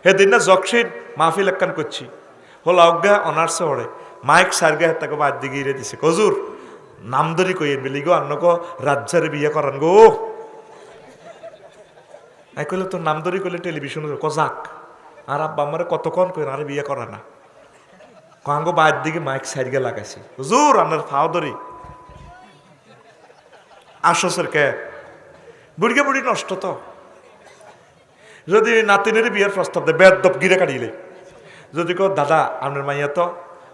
হেদিন না জকসিন মাহফিল একখান করছি হল অজ্ঞা অনার্সে ওড়ে মাইক সারগে তাকে বাদ দিকে ইরে দিছে কজুর নাম ধরি কইয়ের বিলি গো আন্ন গো রাজ্জারে বিয়ে করান গো আই কইলে তোর নাম ধরি কইলে টেলিভিশন কজাক আর আব্বা আমারে কতক্ষণ কইন আরে বিয়ে করা না কাঙ্গো বাদ দিকে মাইক সারগে লাগাইছি হুজুর আপনার ফাও ধরি আসসের কে বুড়িকে বুড়ি নষ্ট তো যদি নাতিনের বিয়ের প্রস্তাব দেয় বেদব গিরে কাটিলে যদি কো দাদা আপনার মাইয়া তো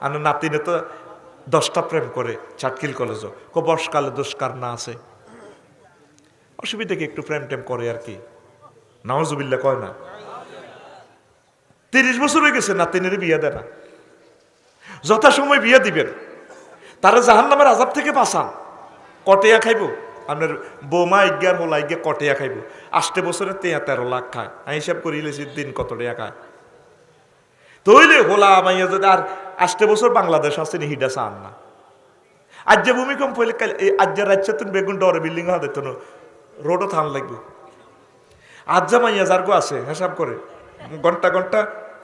আপনার নাতিনে তো 10টা প্রেম করে চাটকিল কলেজ কো বর্ষকালে দুষ্কার না আছে অসুবিধা কি একটু প্রেম টেম করে আর কি নাউজুবিল্লাহ কয় না 30 বছর হয়ে গেছে নাতিনের বিয়ে দেয় না যথাসময় বিয়ে দিবেন তারা জাহান্নামের আযাব থেকে বাঁচান কটেয়া খাইব আপনার বৌমা ইজ্ঞার হোলা ইজ্ঞা কটেয়া খাইব 8 বছরে 13 লাখ খায় আমি হিসাব করি লেছি দিন কত টাকা খায় তইলে হোলা মাইয়া যদি আর 8 বছর বাংলাদেশ আছে নি হিডা চান না আজ যে ভূমিকম্প হইলে আজ যে রাজ্য তুমি বেগুন ডরে বিল্ডিং হা দিত রোডও থান লাগবে আজ যা মাইয়া যার গো আছে হিসাব করে ঘন্টা ঘন্টা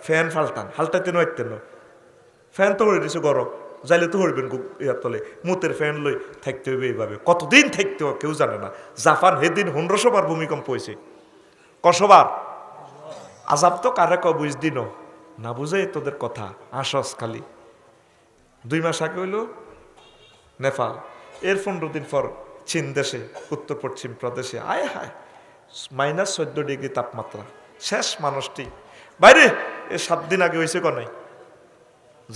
ফ্যান হালটাইতে নইতেন ফ্যান তো হয়ে দিছে গরম যাইলে তো হইবেন ইয়ার তলে মুতের ফ্যান লই থাকতে হইবে এইভাবে কতদিন থাকতে হবে কেউ জানে না জাপান সেদিন 1500 বার ভূমিকম্প হয়েছে কশবার আজাব তো কারে ক বুঝ দিন না বুঝে তোদের কথা আসস খালি 2 মাস আগে হইল নেপাল এর 15 দিন পর চীন দেশে উত্তর পশ্চিম প্রদেশে আয় হায় -14 ডিগ্রি তাপমাত্রা শেষ মানুষটি বাইরে এ 7 দিন আগে হয়েছে কো নাই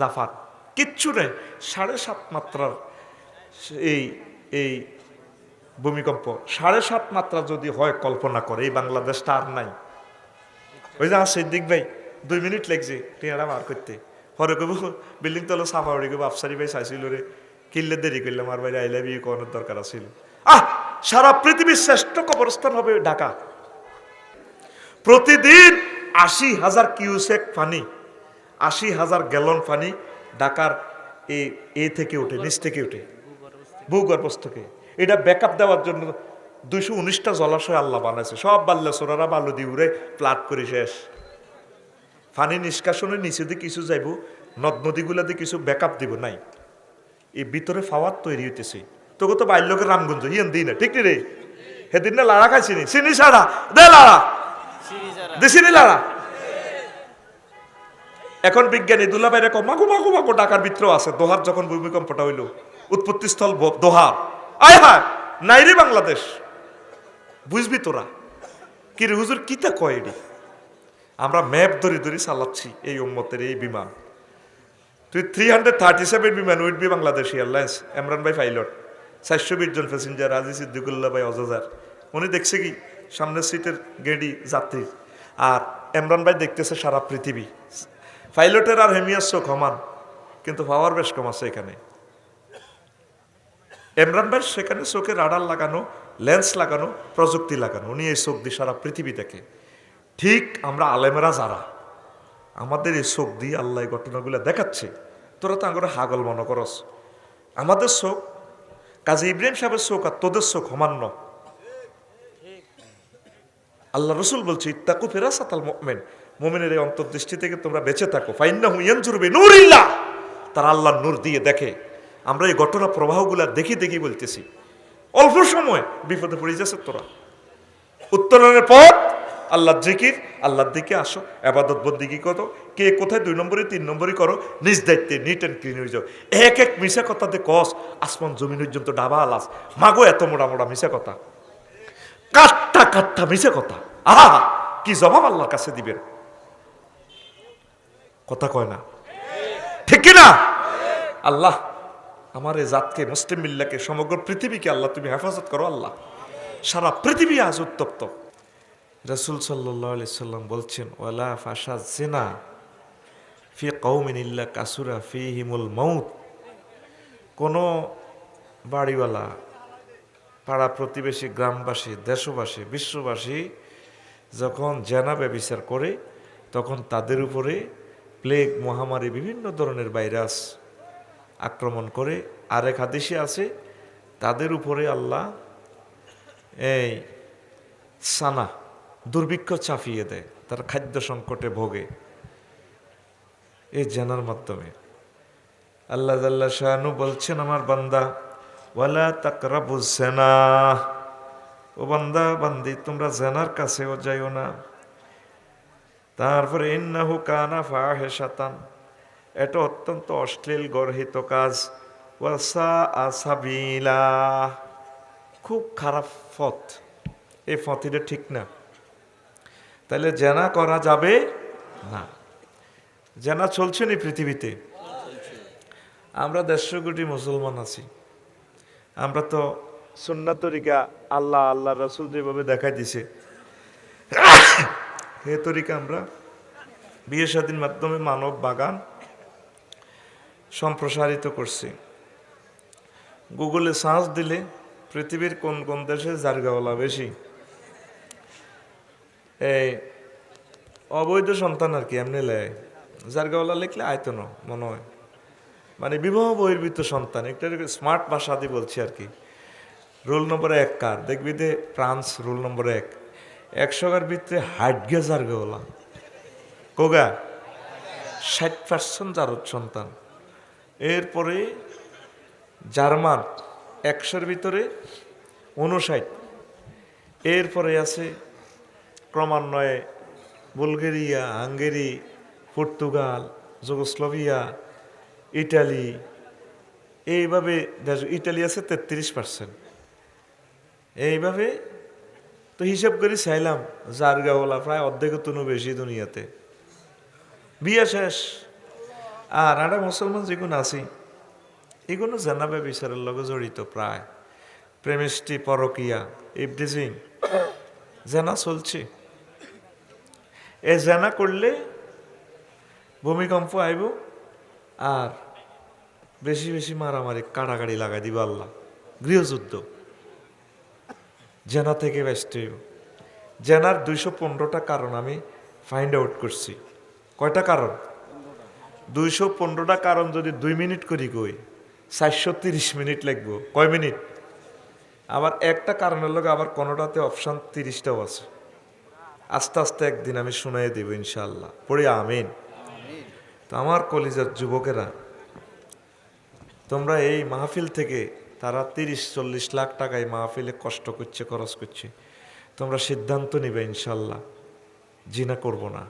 জাপান কিচ্ছু নেই 7.5 মাত্রার এই ভূমিকম্প 7.5 মাত্রা যদি হয় কল্পনা করে এই বাংলাদেশটা আর নাই ওই যে সিদ্দিক ভাই 2 মিনিট লাগছে টিয়ারা বার করতে হরে কব বিল্ডিং তলে সাফা উড়ে গো আফসারি ভাই চাইছিল রে কিল্লে দেরি করলাম আর বাইরে আইলে বিয়ে করানোর দরকার ছিল সারা পৃথিবীর শ্রেষ্ঠ কবরস্থান হবে ঢাকা প্রতিদিন 80,000 কিউসেক পানি 80,000 গ্যালন পানি ঢাকার এ থেকে উঠে নিচ থেকে উঠে ভূগর্ভস্থ থেকে এটা ব্যাকআপ দেওয়ার জন্য 219টা জলাশয় আল্লাহ বানাইছে সব বাল্লা সোরারা বালু দিয়ে উড়ে প্লাট করে শেষ পানি নিষ্কাশনের নিচে দিয়ে কিছু যাইব নদ নদীগুলা দিয়ে কিছু ব্যাকআপ দিব নাই এই ভিতরে ফাওয়ার তৈরি হইতেছে তোকে তো বাইর লোকের রামগঞ্জ হিয়ান দিই না ঠিক নি রে সেদিন না লাড়া খাইছি নি চিনি সারা দে লাড়া দিছিনি লাড়া এখন বিজ্ঞানী দুলাভাইরা মাগো মাগো মাগো ঢাকার ভিতরেও আছে দোহার যখন ভূমিকম্পটা হইল উৎপত্তি স্থল দোহার আয় হায় নাই রে বাংলাদেশ বুঝবি তোরা কি রে হুজুর কিতা কয় এডি আমরা ম্যাপ ধরে ধরে চালাচ্ছি এই উম্মতের এই বিমান তুই 337 বিমান উঠবি বাংলাদেশ এয়ারলাইন্স ইমরান ভাই পাইলট 420 জন প্যাসেঞ্জার আজি সিদ্দিকুল্লাহ ভাই অজাজার উনি দেখছে কি সামনের সিটের গেডি যাত্রী আর ইমরান ভাই দেখতেছে সারা পৃথিবী পাইলটের আর হেমিয়ার চোখ সমান কিন্তু পাওয়ার বেশ কম আছে এখানে ইমরান ভাই সেখানে চোখে রাডার লাগানো লেন্স লাগানো প্রযুক্তি লাগানো উনি এই চোখ দিয়ে সারা পৃথিবী দেখে ঠিক আমরা আলেমেরা যারা আমাদের এই চোখ দিয়ে আল্লাহ ঘটনাগুলো দেখাচ্ছে তোরা তো আঙুরে হাগল মনে করস আমাদের চোখ কাজী ইব্রাহিম সাহেবের চোখ আর তোদের চোখ সমান্য আল্লাহ রসুল বলছে ইত্তাকু ফিরাসাতাল মুমিন মুমিনের এই অন্তর্দৃষ্টি থেকে তোমরা বেঁচে থাকো ফাইন্নাহু ইয়ানজুরু বিনুরিল্লাহ তারা আল্লাহর নূর দিয়ে দেখে আমরা এই ঘটনা প্রবাহগুলা দেখি দেখি বলতেছি অল্প সময় বিপদে পড়ে যাচ্ছে তোরা উত্তরণের পথ আল্লাহর জিকির আল্লাহর দিকে আসো ইবাদত বন্দেগী করো কে কোথায় 2 নম্বরে 3 নম্বরই করো নিজ দায়িত্বে নিট অ্যান্ড ক্লিন হয়ে যাও এক এক মিশা কথাতে কস আসমান জমিন পর্যন্ত ডাবা আলাস মাগো এত মোড়া মোড়া মিশা কথা কাট্টা কাট্টা মিশা কথা আহা কি জবাব আল্লাহর কাছে দিবেন কথা কয় না ঠিক কি না আল্লাহ আমার এই জাতকে মুসলিম মিল্লাকে সমগ্র পৃথিবীকে আল্লাহ তুমি হেফাজত করো আল্লাহ সারা পৃথিবী আজ উত্তপ্ত রাসূল সাল্লাল্লাহু আলাইহি সাল্লাম বলছেন ওয়ালা ফাশা জিনা ফি কওমিন ইল্লা কাসুরা ফিহিমুল মাউত কোন বাড়িওয়ালা পাড়া প্রতিবেশী গ্রামবাসী দেশবাসী বিশ্ববাসী যখন জেনা ব্যভিচার করে তখন তাদের উপরে প্লেগ মহামারী বিভিন্ন ধরনের ভাইরাস আক্রমণ করে আরেক হাদিসে আছে তাদের উপরে আল্লাহ এই সানা দুর্ভিক্ষ চাপিয়ে দেয় তারা খাদ্য সংকটে ভোগে এই জেনার মাধ্যমে। আল্লাহ জাল্লা শানু বলছেন, আমার বান্দা ওয়ালা তাকরাবুজ জিনা, ও বান্দা বান্দি তোমরা জেনার কাছেও যাইও না। তারপরে ইন্নাহু কানা ফাহিশাতান, এটা অত্যন্ত অশ্লীল গর্হিত কাজ, ওয়াসা আসাবিলা, খুব খারাপ পথ, এই পথটা ঠিক না। তাহলে জেনা করা যাবে না। জেনা চলছে না পৃথিবীতে। আমরা 150 কোটি মুসলমান আছি, আমরা তো সুন্নাত তরিকা আল্লাহ আল্লাহ রাসূল যেভাবে দেখাই দিছে হে তরিকা আমরা বিয়ে শাদীর মাধ্যমে মানব বাগান সম্প্রসারিত করছি। গুগলে সার্চ দিলে পৃথিবীর কোন কোন দেশে জারগাওয়ালা বেশি, এই অবৈধ সন্তান আর কি এমনি লেয়, জারগাওয়ালা লিখলে আয়তো না মনে হয়, মানে বিবাহ বহির্ভূত সন্তান, একটা স্মার্ট ভাষা দিয়ে বলছি আর কি। রুল নম্বর 1 কার দেখবি দে ফ্রান্স, রুল নম্বর 1, 100 ভিতরে হাইটগে জারগাওয়ালা কোগা 60% জারদ সন্তান। এরপরে জার্মান 100 ভিতরে 59, এরপরে আছে ক্রমান্বয়ে Bulgaria, Hungary, Portugal, Yugoslavia, Italy, এইভাবে দেশ, ইটালি আছে 33%। এইভাবে তো হিসাব করে চাইলাম জারগাওয়ালা প্রায় অর্ধেক তনু বেশি দুনিয়াতে, বিয়ে শেষ। আর আমরা মুসলমান যেগুলো আছি এগুলো জানাবে বিচারের লগে জড়িত, প্রায় প্রেমিষ্টি, পরকিয়া, ইভটিজিং, জানা চলছে। এ জানা করলে ভূমিকম্প আইব আর বেশি বেশি মারামারি কাড়াকাড়ি লাগাই দিব আল্লাহ, গৃহযুদ্ধ। জেনা থেকে ব্যস্ত হইব। জেনার 215টা কারণ আমি ফাইন্ড আউট করছি। কয়টা কারণ? 215টা কারণ যদি 2 মিনিট করি কই 430 মিনিট লাগবো। কয় মিনিট? আবার একটা কারণের লোক আবার কোনোটাতে অপশন 30টাও আছে। আস্তে আস্তে একদিন আমি শুনাই দেব ইনশাআল্লাহ, পড়ি আমিন। তো আমার কলিজার যুবকেরা, তোমরা এই মাহফিল থেকে, তারা 30-40 লাখ টাকা এই মাহফিলে কষ্ট করছে, খরচ করছে, তোমরা সিদ্ধান্ত নিবে ইনশাল্লাহ জিনা করব না।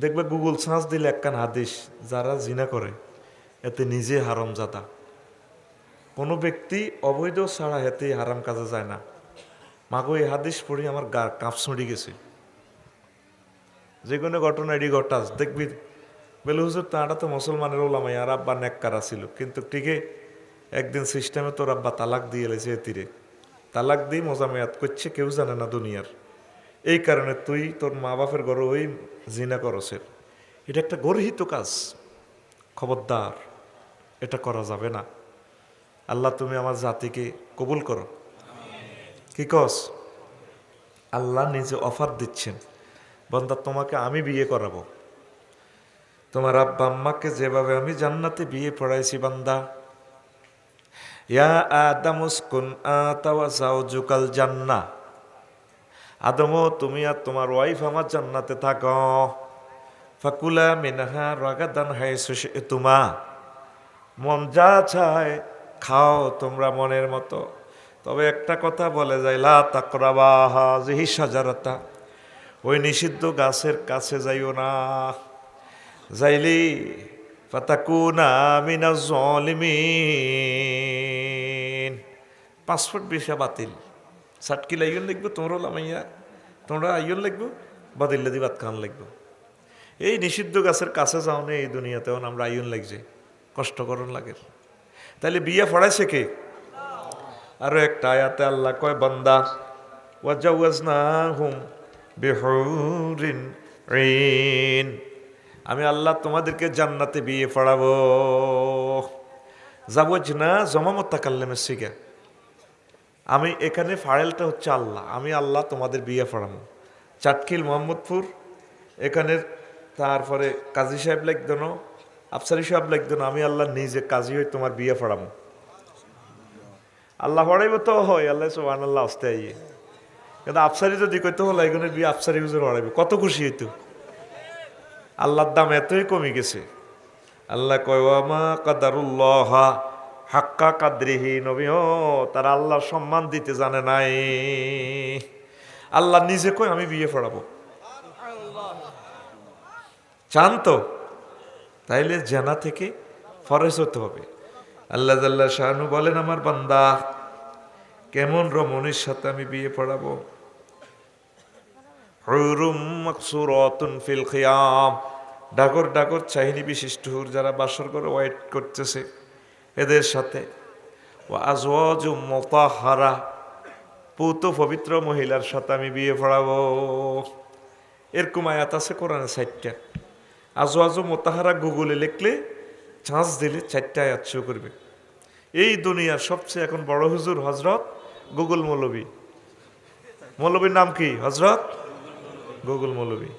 দেখবে গুগল সার্চ দিলে একখান হাদিস, যারা জিনা করে এতে নিজে হারামজাদা। কোনো ব্যক্তি অবৈধ ছাড়া এতে হারাম কাজে যায় না। মাগো এই হাদিস পড়ি আমার গা কাঁপ ছড়ি গেছে। যে কোনো ঘটনা এডি ঘটাস দেখবি বেলু হুজুর তাঁরা তো মুসলমানের ওলামাই, আর আব্বা নেককারা ছিল, কিন্তু ঠিকই একদিন সিস্টেমে তোর আব্বা তালাক দিয়ে এলেছে, এতিরে তালাক দিয়ে মজামেয়াত করছে, কেউ জানে না দুনিয়ার। এই কারণে তুই তোর মা বাপের ঘরে ওই জিনা করছের, এটা একটা গর্হিত কাজ, খবরদার, এটা করা যাবে না। আল্লাহ তুমি আমার জাতিকে কবুল করো। কি কস? আল্লাহ নিজে অফার দিচ্ছেন, বান্দা তোমাকে আমি বিয়ে করাবো, তোমার আব্বা আম্মাকে যেভাবে আমি জান্নাতে বিয়ে পড়াইছি বান্দা। ইয়া আদম উসকুন আতা ওয়া যাওজুকাল জান্নাহ, আদমো তুমি আর তোমার ওয়াইফ আমার জান্নাতে থাকো। ফাকুলা মিনহা রাগাদান হাইসু শি'তুমা, মন যা চায় খাও তোমরা মনের মতো, তবে একটা কথা বলে যায়, লা তাকরাবা হাযিহি শাজারাতা, ওই নিষিদ্ধ গাছের কাছে যাইও না, যাইলি ফাতাকুনা মিনাজ জালিমিন, পাসপোর্ট ভিসা বাতিল, সাটকিল আইয়ন লিখবো, তোমরা লামাইয়া তোমরা আইয়ন লিখবো, বাতিল দি বাত খান লিখবো। এই নিষিদ্ধ গাছের কাছে যাও না এই দুনিয়াতে, আমরা আইয়ন লাগছে, কষ্টকরণ লাগে। তাহলে বিয়ে পড়াইছে কে? আরো একটা আয়াতে আল্লাহ কয়, বান্দা ওয়াজাওয়াজনাহুম বিহুরিন ঈন, আমি আল্লাহ তোমাদেরকে জান্নাতে বিয়ে পড়াবো। জাওয়াজনা জমা মুতাকাল্লিমের সিগা, আমি এখানে ফাইলটা হচ্ছে আল্লাহ, আমি আল্লাহ তোমাদের বিয়ে পড়াবো। চাটকিল মোহাম্মদপুর এখানের, তারপরে কাজী সাহেব লিখদন, আফসারি সাহেব লিখদন, আমি আল্লাহ নিজে কাজী হয়ে তোমার বিয়ে পড়াবো। আল্লাহ পড়াইব তো হয়, আল্লাহ সুবহানাল্লাহ আস্তে আইয়ে। কিন্তু আফসারি যদি কইতে হলো এগুনের বিয়ে আফসারি হুজুর হরাইবে, কত খুশি হইতো। আল্লাহর দাম এতই কমে গেছে। আল্লাহ কয় ওয়ামা কাদারুল্লাহ হাক্কা কাদরিহি, নবী ও তারা আল্লাহর সম্মান দিতে জানে নাই। আল্লাহ নিজে কই আমি বিয়ে পড়াবো, চান তো? তাইলে জানা থেকে ফরজ হতে হবে। আল্লাহ জাল্লা শাহানু বলেন, আমার বান্দা কেমন রমণীর সাথে আমি বিয়ে পড়াবো। হুরুম মাকসুরাতুন ফিল খিয়াম, ডাগর ডাগর চাহিনি বিশিষ্ট হুর যারা বাসর করে ওয়েট করতেছে এদের সাথে। ওয়া আজওয়াজুম মুতাহহারা, পূত পবিত্র মহিলার সাথে আমি বিয়ে পড়াবো। এরকম আয়াত আছে কোরআনে 4টা। আজওয়াজু মুতাহহারা গুগলে লিখলে চান্স দিলে 4টা আয়াত শো করবে। এই দুনিয়ার সবচেয়ে এখন বড় হুজুর হজরত গুগল মৌলবী। মৌলবীর নাম কি? হজরত গুগল মৌলবী।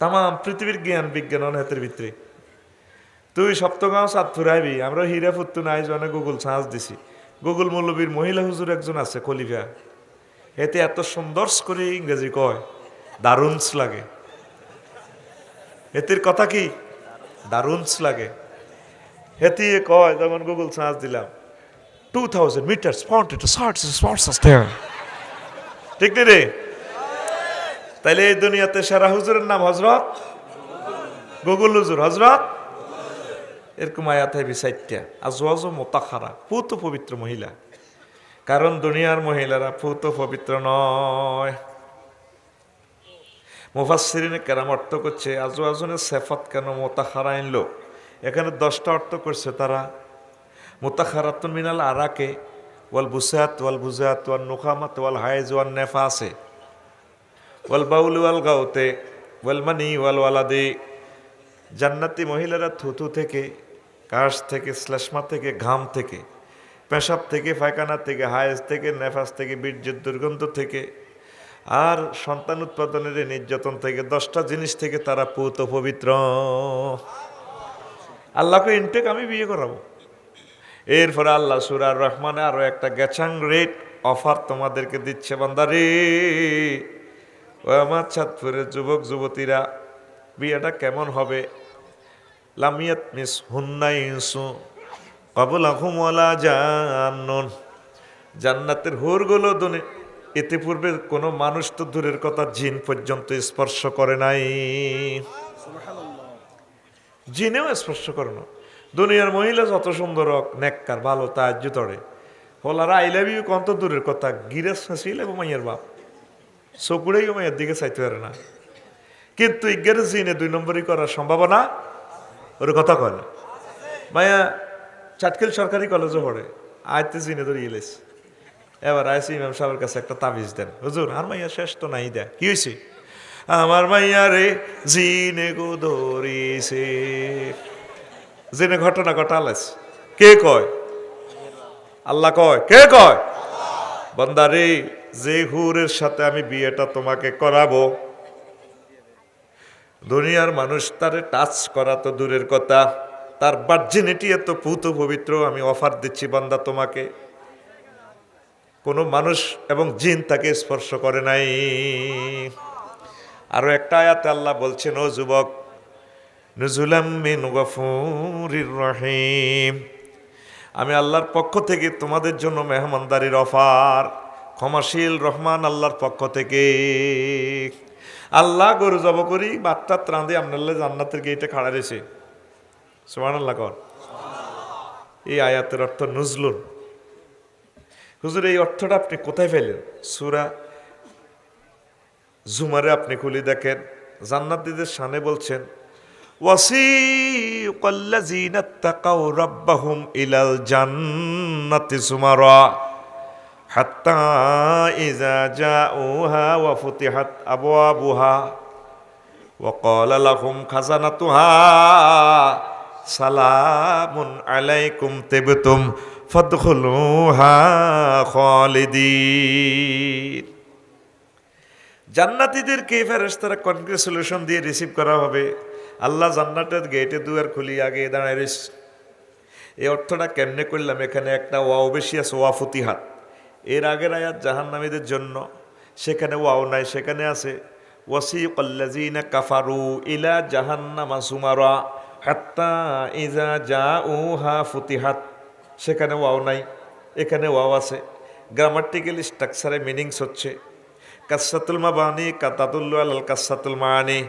তাম পৃথিবীর জ্ঞান বিজ্ঞান অনেকের ভিতরে তুই সপ্তগাঁও চাঁদপুর আইবি, আমরা হীরাপুত্তু নাই জনে গুগল সার্চ দিছি। গুগল মৌলবীর মহিলা হুজুর একজন আছে খলিফা, এতে এত সুন্দর করে ইংরেজি কয়, দারুণস লাগে। এতির কথা কি? দারুণস লাগে। হেতি কয়, যেমন গুগল সার্চ দিলাম 2000 meters pointed to search sponsors there, ঠিক নি রে? তাইলে এই দুনিয়াতে সেরা হুজুরের নাম হজরত গুগল হুজুর, হজরত। এরকম আয়াত হয় 4টা। আজওয়াজ মুতাহহারা, পূত পবিত্র মহিলা। কারণ দুনিয়ার মহিলারা পূত পবিত্র নয়। মুফাসসিরিনে কেরাম অর্থ করছে আজওয়াজনের সিফাত কেন মুতাহহারা আনলো, এখানে 10টা অর্থ করছে তারা। মুতাহহারাতুন মিনাল আরাকে ওয়াল বুসাত ওয়াল বুজাত ওয়াল নুখামাত ওয়াল হাইজ ওয়াল নেফাসে ওয়াল বাউল ওয়াল গাউতে ওয়াল মানি ওয়াল ওয়ালাদি। জান্নাতি মহিলারা থুতু থেকে, কাশ থেকে, শ্লেষ্মা থেকে, ঘাম থেকে, পেশাব থেকে, পায়খানা থেকে, হায়েজ থেকে, নেফাস থেকে, বীর্যের দুর্গন্ধ থেকে, আর সন্তান উৎপাদনের নির্যাতন থেকে, 10টা জিনিস থেকে তারা পূত পবিত্র। আল্লাহকে ইনটেক আমি বিয়ে করাবো। এরপরে আল্লাহ সূরা আর রহমানে আরো একটা গ্যাচাং রেট অফার তোমাদেরকে দিচ্ছে, বান্দারে ও আমার চাঁদপুরের যুবক যুবতীরা, বিয়েটা কেমন হবে? লামিয়াত মিস হুন্নাইসু ক্বাবলাহুম ওয়ালা জান্নুন, জান্নাতের হুরগুলো ইতিপূর্বে কোনো মানুষ তো দূরের কথা জিন পর্যন্ত স্পর্শ করে নাই। জিনেও স্পর্শ করে না। দুনিয়ার মহিলা যত সুন্দর হোক, নেককার, ভালো, তাহাজ্জুদ পড়ে, হলারা আই লাভ ইউ কত দূরের কথা, গিরেস হাসিল এবং মাইয়ের বাপ চকুড়েই মাইয়ের দিকে চাইতে পারে না। কিন্তু ইজ্ঞারে জিনে 2 নম্বরই করার সম্ভাবনা ওর কথা কয় না। মায়া চাটখিল সরকারি কলেজে পড়ে, আয়তে জিনে ধরে ইলেস। এবার আইসি ইমাম সাহেবের কাছে একটা তাবিজ দেন, হুজুর আর মাইয়া শেষ তো নাই দেয়। কি হয়েছে? আমার মাইয়া রে জিনে গো ধরিছে। জিনে ঘটনা ঘটালেস। কে কয়? আল্লাহ কয়। কে কয়? বান্দারে, যে হুরের সাথে আমি বিয়েটা তোমাকে করাবো, দুনিয়ার মানুষ তারে টাচ করা তো দূরের কথা, তার ভার্জিনিটি এত পূত পবিত্র। আমি অফার দিচ্ছি বান্দা তোমাকে, কোনো মানুষ এবং জিন তাকে স্পর্শ করে নাই। আরো একটা আয়াতে আল্লাহ বলছেন, ও যুবক, নুজুলাম মিন গফুরির রহিম, আমি আল্লাহর পক্ষ থেকে তোমাদের জন্য মেহমানদারির অফার, ক্ষমাশীল রহমান আল্লাহর পক্ষ থেকে। আল্লাহ গরু জব করি বাচ্চা ত্রাণ দিয়ে আপনার জান্নাতের গেটে খাড়া রয়েছে। সুবহানাল্লাহ কর। এই আয়াতের অর্থ নুজলুন। হুজুর এই অর্থটা আপনি কোথায় পেলেন? সূরা জুমারে আপনি খুলে দেখেন, জান্নাতীদের শানে বলছেন, ওয়াসিকাল্লাযীনা তাকাউ রাব্বাহুম ইলাল জান্নাতি যুমারা হাত্তা ইযা জাউহা ওয়া ফুতিহাত আবওয়াবুহা ওয়া ক্বালা লাহুম খাজানাতুহা সালামুন আলাইকুম তিবতুম ফাদখুলুহা খালিদিন। জান্নাতীদেরকে ফেরেশতারা কনগ্রেচুলেশন দিয়ে রিসিভ করা হবে। আল্লাহ জান্নাতের গেটে দুয়ার খুলি আগে দাঁড়ায় রয়েছে। এই অর্থটা কেমনে করলাম? এখানে একটা ওয়াও বেশি আছে, ওয়া ফুতিহাত। এর আগের আয়াত জাহান্নামীদের জন্য, সেখানে ওয়াও নাই, সেখানে আছে ওয়াসিকাল্লাযীনা কাফারু ইলা জাহান্নামা যুমারা হাত্তা ইযা জাউহা ফুতিহাত। সেখানে ওয়াও নাই, এখানে ওয়াও আছে। গ্রামাটিক্যাল স্ট্রাকচারে মিনিংস হচ্ছে কাসসাতুল মাবানি কাতাদুল্লু আলাল কাসসাতুল মাআনি।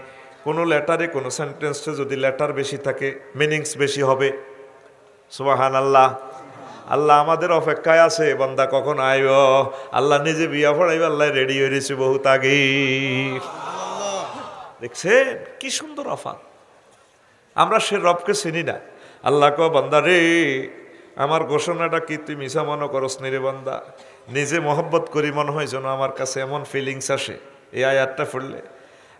কোনো লেটারে কোনো সেন্টেন্সে যদি লেটার বেশি থাকে মিনিংস বেশি হবে। সুবহানাল্লাহ। আল্লাহ আমাদের অপেক্ষায় আছে, বান্দা কখন আইব। আল্লাহ নিজে বিয়া পড়াইবে, আল্লাহ রেডি হয়ে রয়েছে বহুত আগে। দেখছেন কি সুন্দর অফার। আমরা সে রবকে চিনি না। আল্লাহ কো বান্দা রে, আমার ঘোষণাটা কি তুই মিছা মনে করস নি রে বান্দা? নিজে মহব্বত করি মনে হয় যেন আমার কাছে এমন ফিলিংস আসে। এই আয়াতটা পড়লে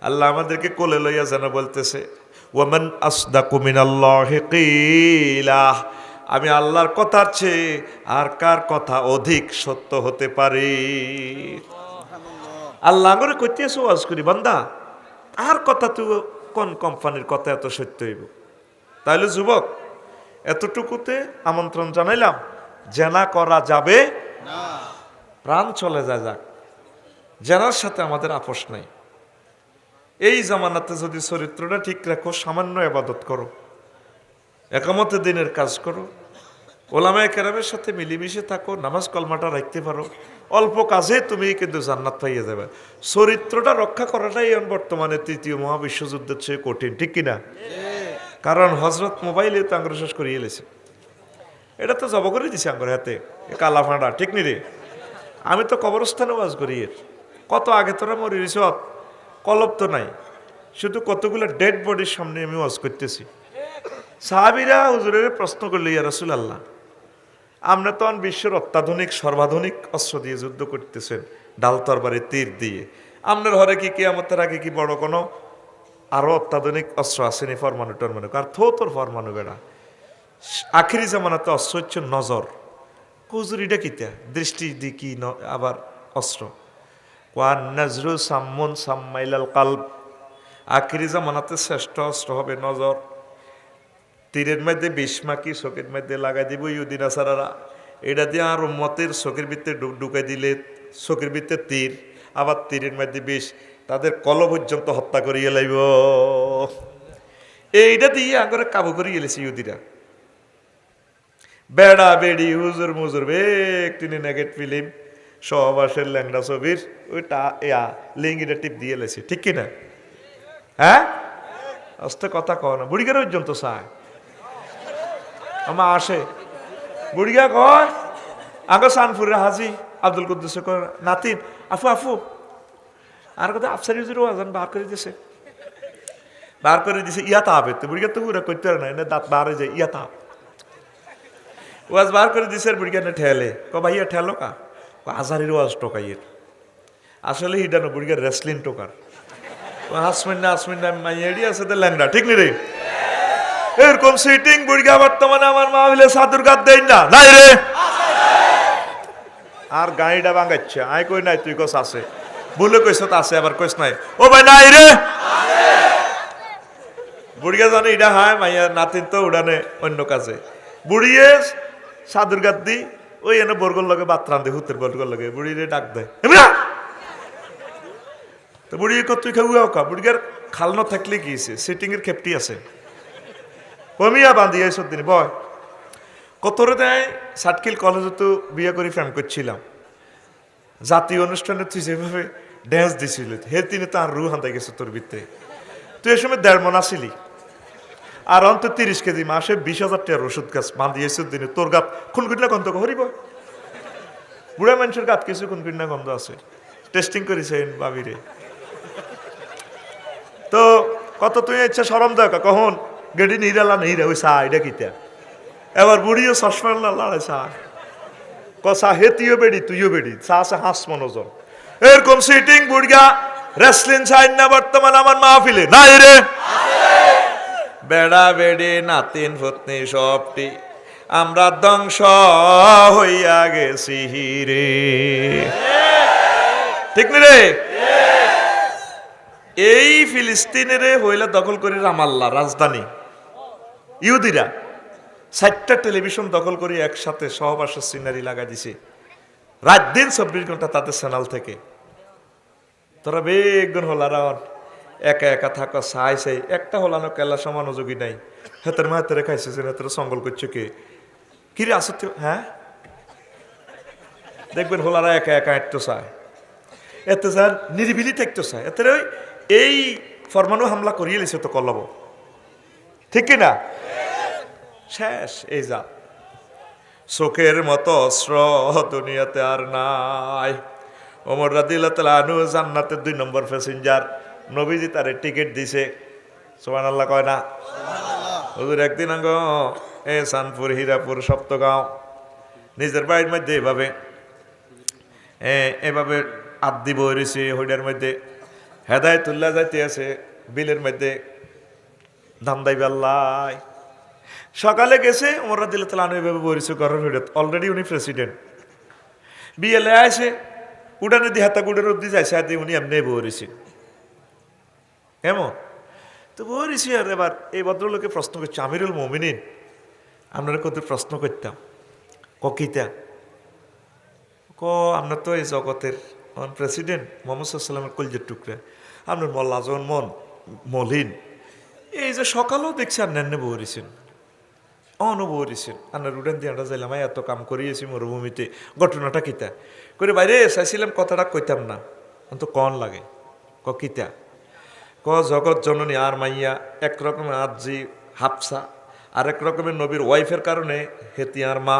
আল্লাহ আমাদেরকে কোলে লইয়া যেন বলতেছে ওয়ামান আসদাকু মিনাল্লাহি কিলা। আমি আল্লাহর কথার চেয়ে আর কার কথা অধিক সত্য হতে পারে? আল্লাহ করে কইতেছে ওয়াজ করি বান্দা, আর কথা তুই কোন কোম্পানির কথা এত সত্য হইব? তাহলে যুবক, এতটুকুতে আমন্ত্রণ জানাইলাম, জেনা করা যাবে না। প্রাণ চলে যায় যাক, জেনার সাথে আমাদের আপোষ নাই। এই জামানাতে যদি চরিত্রটা ঠিক রাখো, সামান্য ইবাদত করো, একামতে দিনের কাজ করো, ওলামায়ে কেরামের সাথে মিলেমিশে থাকো, নামাজ কলমাটা রাখতে পারো, অল্প কাজে তুমি কিন্তু জান্নাত পাইয়ে যাবে। চরিত্রটা রক্ষা করাটাই এখন বর্তমানে তৃতীয় মহাবিশ্বযুদ্ধের চেয়ে কঠিন, ঠিক কিনা? কারণ হজরত মোবাইলে তো আঙ্গুর শেষ করিয়ে এলেছে। এটা তো জব করে দিছে আঙ্গুর হাতে কালা ফাঁড়া, ঠিক নি রে? আমি তো কবরস্থানে ওয়াজ করি, এর কত আগে তোরা মরি রিসত, কলব তো নাই, শুধু কতগুলো ডেড বডির সামনে আমি ওয়াজ করতেছি। সাহাবীরা হুজুরের প্রশ্ন করলে, ইয়া রাসূলুল্লাহ, আমরা তো বিশ্বের অত্যাধুনিক সর্বাধুনিক অস্ত্র দিয়ে যুদ্ধ করতেছেন, ডাল তরবারি তীর দিয়ে, আপনার ঘরে কি কিয়ামতের আগে কি বড় কোনো আরো অত্যাধুনিক অস্ত্র আসেনি? ফরমানু টরমানু আর তোর ফরমানু বেড়া। আখিরি জামানাতে অস্ত্র হচ্ছে নজর। হুজুর এটা কিতা? দৃষ্টি দি কি আবার অস্ত্র? ওয়ান নাজরু সাম্মুন সাম্মাইলাল কালব। আখিরি জামানাতে শ্রেষ্ঠ অস্ত্র হবে নজর। তীরের মধ্যে বিষ মাকি চোখের মধ্যে লাগাই দিব ইহুদিন আসারারা, এটা দিয়ে আর উম্মতের চোখের ভিতরে ঢুকাই দিলে চোখের ভিতরে তীর, আবার তীরের মধ্যে বিষ, তাদের কল পর্যন্ত হত্যা করিয়ে লাইব। এইটা দিয়ে আগরে কাবু করিয়ে এলেছে ইহুদিরা। বেড়া বেড়ি হুজুর মুজুর একটি নেগেট ফিল্ম সহবাসের ল্যাংড়া ছবির ওইটা লিঙ্গিটা টিপ দিয়ে এলেছে, ঠিক কিনা? হ্যাঁ, আস্তে কথা কও না, বুড়িগার পর্যন্ত চায় আমার আসে। বুড়িগা কয় আগে সানপুরের হাজি আব্দুল কুদ্দুস নাতিন আফু আফু আর কথা আফসারি হুজুর আজান বার করে দিছে, বার করে দিছে ইয়া তাবে। তো বুড়িগা তো পুরা করতে পারে না, এনে দাঁত বার হয়ে যায়, ইয়া তাপ ওয়াজ বার করে দিছে। আর বুড়িগা ঠেলে ভাইয়া ঠেলো কা হাজারের ওয়াজ টোকাইয়ের, আসলে হিডানো বুড়িগার রেসলিন টোকার। হাসমিন্না মাইয়াডি আছে তো ল্যাংড়া, ঠিক নি রে? এরকম সিটিং বুড়িগা বর্তমানে আমার মাহফিলে সাদুর গাদ দেই না, নাই রে? আর গাড়িটা ভাঙাচ্ছে, আয় কই নাই, তুই কস আছে, বলে কইস তো আছে, আবার কইস নাই, ও ভাই নাই রে। বুড়িগা জানে এটা হয় মাইয়া নাতিন তো উড়ানে অন্য কাজে। বুড়িয়ে সাদুর গাদ দি ওই এনে বর্গর লগে বাতরান দে, হুতের বর্গর লগে বুড়িরে ডাক দেয়। তো বুড়ি তুই খাবো কা? বুড়িগার খালনো থাকলে কি সিটিং এর খেপটি আছে, কমিয়া বান্ধি এইসব দিন বয় কতরে দেয়। সাতকিল কলেজে তো বিয়ে করে ফ্যাম করছিলাম, জাতীয় অনুষ্ঠানে তুই যেভাবে ড্যান্স দিছিল হে তিনি তো আর রু হান্দাই গেছে তোর ভিতরে। তুই এ সময় 1.5 মণ আসিলি, আর অন্তত 30 কেজি মাসে 20,000 টাকার ওষুধ গাছ বান্ধিয়েছে দিনে। তোর গাত খুনকুটনা গন্ধ হরিব, বুড়া মানুষের গাত কিছু খুনকুটনা গন্ধ আছে, টেস্টিং করেছেন বাবিরে। তো কত তুই ইচ্ছা সরম দেখ কখন গেডি নিরালা নেই রে ওই চা এটা কিতা। এবার বুড়িও চশমা লাড়ে চা কষা হে তুইও বেড়ি তুইও বেড়ি চা আছে হাঁস মনোজন। এরকম সিটিং বুড়িয়া রেসলিং চাই না বর্তমান আমার মাহফিলে, নাই রে? বেড়া বেড়ি নাতিন ভূতনি সবটি আমরা ধ্বংস হইয়া গেছি রে, ঠিক নি রে? এই ফিলিস্তিনের হইলে দখল করে রামাল্লা রাজধানী, ইহুদিরা 4টা টেলিভিশন দখল করে একসাথে সহবাসের সিনারি লাগা দিছে। রাত দিন 24 ঘন্টা তাদের চ্যানেল থেকে। তোরা বেগুন হলারা একা একা থাকা চাই চাই একটা হলানো কেলা সমানোযোগী নাই। হেতের মাহের খাইছে হেতের সঙ্গল করছে কে কিরে আসো তো, হ্যাঁ দেখবেন হোলারা একা একা একটু চায়, এতে স্যার নিরিবিলি থাকতে চায়, এতে ওই এই ফরমানু হামলা করিয়ে লিছে তো কল্লব, ঠিক কিনা? শেষ এই যা চোখের মতো অস্ত্র দুনিয়াতে আর নাই। ওমর রাদিয়াল্লাহু তাআলা আনহু জান্নাতের 2 নম্বর প্যাসেঞ্জার, নবীজি তারে টিকিট দিছে, সুবহানাল্লাহ কয় না? হুজুর একদিন আঙ্গ সানপুর হীরাপুর সপ্তগাঁও নিজের বাড়ির মধ্যে এভাবে আদি বই রয়েছে হইডার মধ্যে হেদায়েতুল্লাহ যাইতে আছে বিলের মধ্যে ধান্দাই বেল্লাই। সকালে গেছে ওমর রাদিয়াল্লাহু তাআলা আনহু এভাবে বইছে ঘরের হইডাত, অলরেডি উনি প্রেসিডেন্ট। বিয়েলে আসে উড়ানে দিয়ে হাতা গুড়ের অব্দি যাইছে আর উনি এমনি বইছে এমন তো বইছি। আর এবার এই ভদ্রলোকে প্রশ্ন করছে, আমিরুল মুমিনিন আপনারা কত প্রশ্ন করতাম কিতা আপনার তো এই জগতের প্রেসিডেন্ট মোহাম্মদ সাল্লামের কলজের টুকরা, আপনার মল্লাজন মন মলিন, এই যে সকালেও দেখছি আর নেন বহরিছেন বহরিছেন আপনার উড়ান দিয়ে আমরা যাইলাম এত কাম করিয়েছি মরুভূমিতে, ঘটনাটা কিতা করে বাইরে চাইছিলাম কথাটা কইতাম না তো কন লাগে কিতা জগৎ জননী আর মাইয়া একরকমের আজি হাফসা, আরেক রকমের নবীর ওয়াইফের কারণে হেতি আর মা,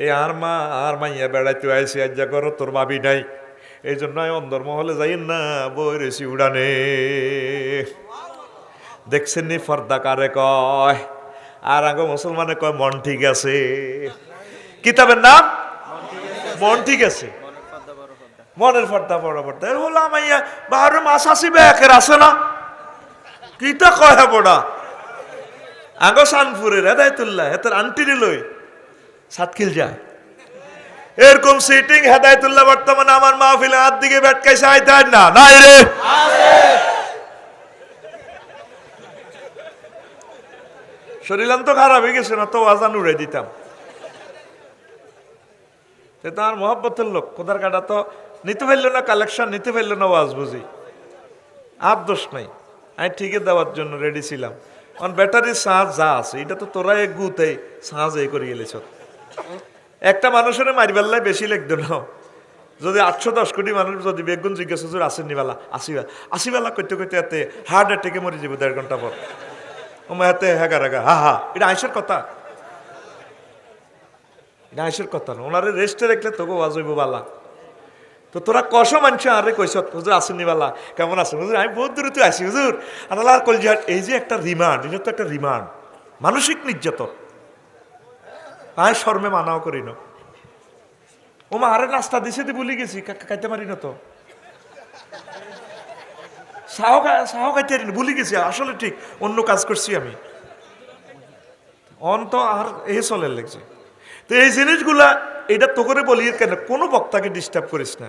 এই আর মা আর মাইয়া বেড়াইতে আইসি আজ যা করো তোর ভাবি নাই, এই জন্য অন্দরমহলে যাইন না বই রেছি উড়ানে। দেখছেন নি ফর্দা কারে কয়, আর আগে মুসলমানে কয় মন ঠিক আছে। কিতাবের নাম মন ঠিক আছে, মনের ফর্দা বড় পর্দা হলো মাইয়া বাহারে মাছ আসিবে একের আছে না কিতা কয় বড়া আগে সানপুরের হেদায়েতুল্লাহ হেতার আন্টিরে লই সাতখিল যায় এরকম সিটিং হেদায়েতুল্লাহ বর্তমানে আমার মাহফিলে হাত দিকে বেটকাইছে আইতার না নাই রে শরীরান তো খারাপ হয়ে গেছে না তো আজান উড়ে দিতাম। সে তো আর মহব্বতের লোক, কোদার কাটা তো নিতে পারল না, কালেকশন নিতে পারল না, ওয়াজ বুঝি আর দোষ নাই, আমি ঠিকই দেওয়ার জন্য রেডি ছিলাম। কারণ ব্যাটারির সাজ যা আছে এটা তো তোরা এক গুতে সাজ এই করে গেলেছ। একটা মানুষের মারিবেল্লায় বেশি লেখদ না, যদি 810 কোটি মানুষ যদি বেগুন জিজ্ঞেস হুজুর আসেন নিবেলা আসিবেলা করতে করতে এতে হার্ট অ্যাটাকে মরে যাবে 1.5 ঘন্টা পর। ও হাতে হ্যাগা রাগা হা হা, এটা আইসের কথা, এটা আইসের কথা না। ওনারে রেস্টে রাখলে তোকে ওয়াজ হইব বালা। তো তোরা কষ মানছ আরে কইস হুজুর আসেন নিবালা কেমন আছেন হুজুর, আমি বহুত দূরে তুই আসি হুজুর আল্লাহ কলজিহাট। এই যে একটা রিমান্ড, এটা তো একটা রিমান্ড, মানসিক নির্যাতন। আমি শর্মে মানাও করি না। ও মা আরে নাস্তা দিছে দি ভুলে গেছি, খাইতে পারি না তো, সাহ খাইতে পারি না, ভুলে গেছি আসলে, ঠিক অন্য কাজ করছি আমি অন্ত আর এ চলে লেগছে। তো এই জিনিসগুলা এটা তো করে বলি কেন, কোনো বক্তাকে ডিস্টার্ব করিস না,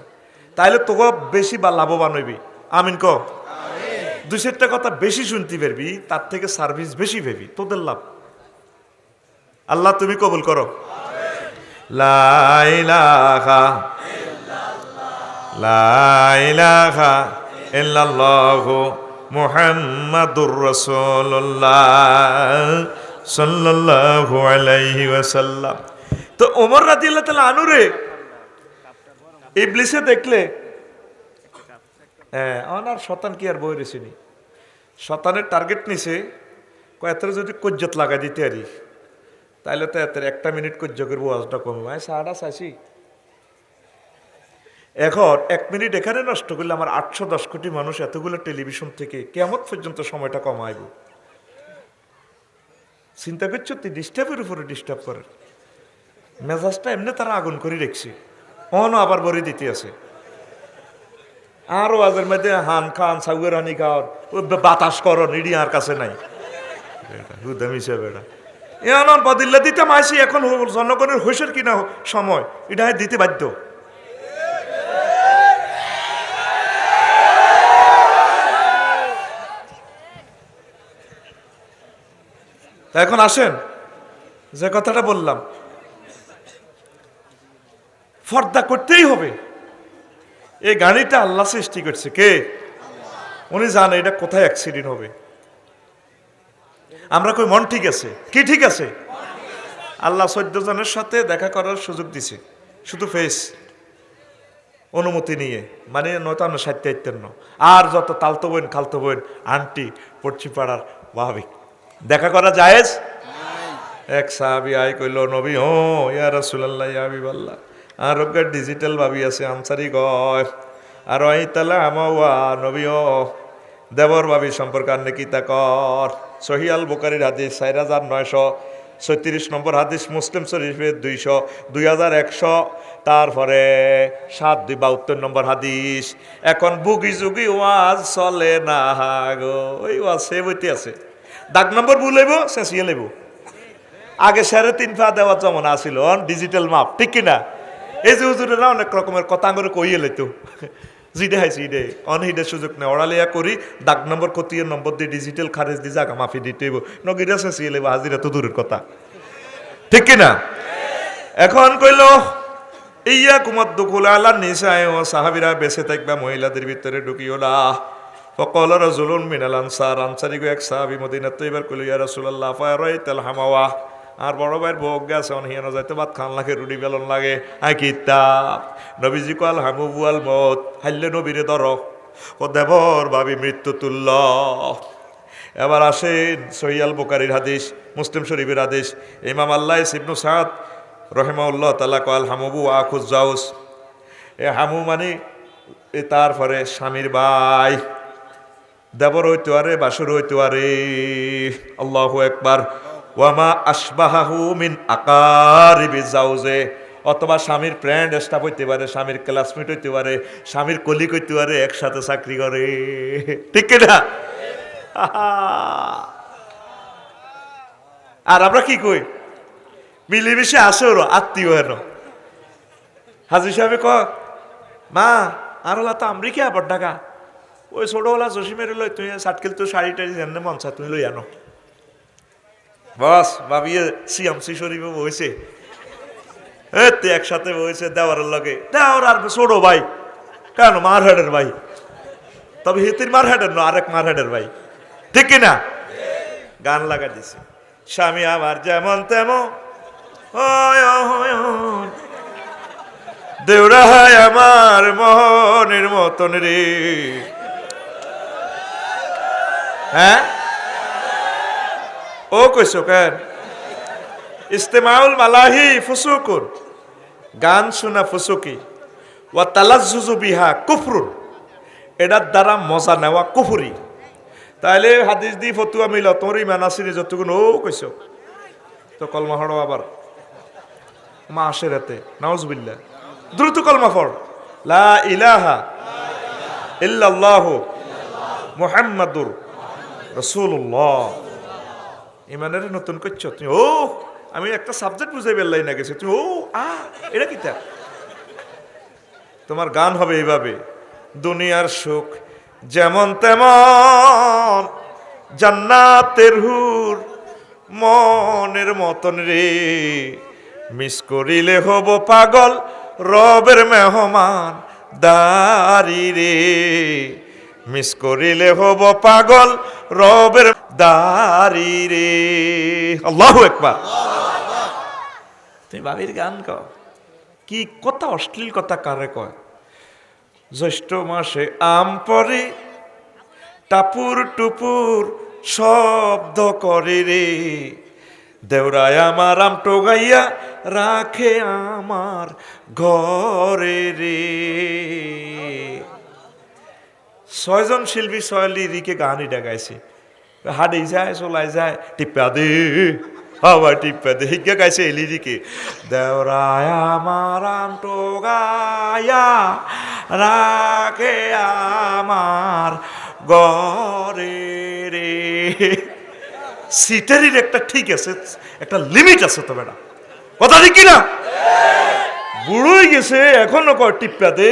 তাইলে তোকে বেশি বা লাভবান হইবি। আমিন ক 2-4টা কথা বেশি শুনতে পারবি, তার থেকে সার্ভিস বেশি পাবি, তোদের লাভ। আল্লাহ তুমি কবুল করো। লা ইলাহা ইল্লাল্লাহু মুহাম্মাদুর রাসূলুল্লাহ সাল্লাল্লাহু আলাইহি ওয়াসাল্লাম। তো ওমর রাদিয়াল্লাহু তাআলা আনহু রে ইবলিসে দেখলে ওনার শতান কি আর বই রেছিনি, শতানের টার্গেট নিছে কয়েকটা যদি কজ্জত লাগাই দিতে আরি তাইলে তো এত 1 মিনিট কজ্জ করবো, ওয়াজটা কমবে। আমি সাড়া চাইছি এখন 1 মিনিট এখানে নষ্ট করলে আমার 810 কোটি মানুষ এতগুলো টেলিভিশন থেকে কিয়ামত পর্যন্ত সময়টা কমাইব। চিন্তা করছো তুই ডিস্টার্বের উপরে ডিস্টার্ব করে মেজাজটা এমনি তারা আগুন করে রেখছে, অনও আবার বড়ি দিতে আছে। আর ওয়াজের মধ্যে হান খান সাউয়ের হানি খাওয়ার বাতাস করো নিডি আর কাছে নাই হুদামিছে বেড়া এমন বদিল্লা দিতে মাইছি। এখন জনগণের হুঁশের কিনা সময়, এটা দিতে বাধ্য। এখন আসেন যে কথাটা বললাম, পর্দা করতেই হবে। এই গাড়িটা আল্লাহ সৃষ্টি করছে কে? উনি জানে এটা কোথায় অ্যাক্সিডেন্ট হবে। আমরা কই মন ঠিক আছে, কি ঠিক আছে? আল্লাহ 14 জনের সাথে দেখা করার সুযোগ দিছে, শুধু ফেস অনুমতি নিয়ে, মানে 59 আর যত তালতো বোন খালতো বোন আন্টি পড়ছি পাড়ার ভাবি দেখা করা জায়েজ। এক সাহাবী আই কইল, নবী ও ইয়া রাসূলুল্লাহ ইয়া হাবিবাল্লাহ, আর ডিজিটাল ভাবি আছে আনসারি গয়, আর ওই তালা আমা নবী ও দেবর ভাবি সম্পর্কে আর নাকি তা কর। সহিহ আল বুখারীর হাদিস 4936 নম্বর হাদিস, মুসলিম শরীফের 2100, তারপরে 7272 নম্বর হাদিস। এখন বুগি যুগি ওয়াজ চলে না গো, ওই ওয়াজ সে বইতে আছে, দাগ নম্বর বুলাইব শেষিয়ে লেব। আগে 3.5 পা দেওয়া যেমন আসিল, অন ডিজিটাল মাপ, ঠিক কিনা? এই যে হুজুরেরা অনেক রকমের কথা করে কইয়ে লইতো, জিডে হাইছি ইডে অনহিডের সুযোগ নেই, ওড়ালিয়া করি দাগ নম্বর কতিয়ে নম্বর দিয়ে ডিজিটাল খারেজ দিয়ে জাগা মাফি দিতে নগিরা শেষিয়ে লেব, হাজিরা তো দূরের কথা, ঠিক কিনা? এখন কইল ইয়া কুমার দুকুল আল্লাহ নিসায় ও সাহাবিরা বেঁচে থাকবা মহিলাদের ভিতরে ঢুকিও না। ফকল রাজুলুন মিনাল আনসার, আনসারি গো এক সাহাবী মদিনা তো এবার কইল ইয়া রাসূলুল্লাহ ফারাইতাল হামাওয়া, আর বড় ভাইয়ের ভোগ গেছে অনহিয়ানো যাইতে ভাত খান লাগে, রুটি বেলন লাগে, আই কিতাব নবীজি কল হামুবু আল মত, হাইলে নবীরে ধর ও দেবর ভাবি মৃত্যু তুল্য। এবার আসেন সহিহ আল বুখারীর হাদিস, মুসলিম শরীফের হাদিস, ইমাম আল্লাহ ইবনে সাদ রহিমাহুল্লাহ তাআলা কল হামুবু আখুজ জাউস, এ হামু মানে তারপরে স্বামীর ভাই, দেবর হইতে পারে বাসুর হইতে পারে। আল্লাহু আকবার। ওয়ামা আশবাহু মিন আকারিবি জাওজে, অথবা স্বামীর ফ্রেন্ড স্টাফ হইতে পারে, স্বামীর ক্লাসমেট হইতে পারে, স্বামীর কলিগ হইতে পারে, একসাথে চাকরি করে, ঠিক কিনা? আর আমরা কি কই, মিলেমিশে আসে ওর আত্মীয় হেন। হাজি সাহেব ক মা আর হলা তো আমরি কি আবার ঢাকা, ওই ছোটবেলা জসিমের লই তুই সাটকেল তো শাড়ি টাড়ি জানে মনসা তুমি লই আনো। বস ভাবিয়ে সিএমসি শরীফে বইছে, একসাথে বইছে দেওয়ারের লগে, দেওয়ার আর ছোট ভাই কেন মার হেডের ভাই, তবে হিতির মার হেডের না, আরেক মার হেডের ভাই, ঠিক কিনা? গান লাগা দিছে, স্বামী আমার যেমন তেমন দেউরা হয় আমার মোহনের মতন রে। হ্যাঁ ও কইছো কেন? ইস্তেমাউল মালাহি ফুসুকুন, গান শোনা ফুসুকি, ওয়া তালাজ্জুজু বিহা কুফরুন, এটার দ্বারা মজা নেওয়া কুফরি। তাইলে হাদিস দি ফতুয়া মিল তোর ইমান আসিনি যতগুণ ও কইছো তো কলমা হড়ো আবার মা আসে রাতে, নাউজুবিল্লাহ, দ্রুত কলমা পড়, লা ইলাহা ইল্লাল্লাহু মুহাম্মাদুর রাসূলুল্লাহ। ইমানের নতুন করছো তুমি, ও আমি একটা সাবজেক্ট বুঝাই বেল্লাই না গেছে তুমি, ও এটা কি তা? তোমার গান হবে এইভাবে, দুনিয়ার সুখ যেমন তেমন, জান্নাতের হুর মনের মতন রে, মিস করিলে হব পাগল রবের মেহমান দারি রে, মিস করিলে হব পাগল রবের দারি রে। আল্লাহু আকবার। তুমি বাবির গান কও, কি কথা অশ্লীল কথা কারে কয়? জ্যৈষ্ঠ মাসে আম পরে টাপুর টুপুর শব্দ করে রে, দেওরায় আমার আম টোগাইয়া রাখে আমার ঘরে রে। 6 জন শিল্পী 6 লিরিকে গানই ডাকাইছে, হাড়ি যায় চলাই যায় টিপা দে আবার টিপা দে হিগে গাইছে এই লিরিকে, দেওরায় আমার আম টোগাইয়া রাখে আমার ঘরে রে। সিটারির একটা ঠিক আছে, একটা লিমিট আছে তো বেটা, কথা ঠিক কিনা? বুড়োই গেছে এখনো কয় টিপ্পা দে,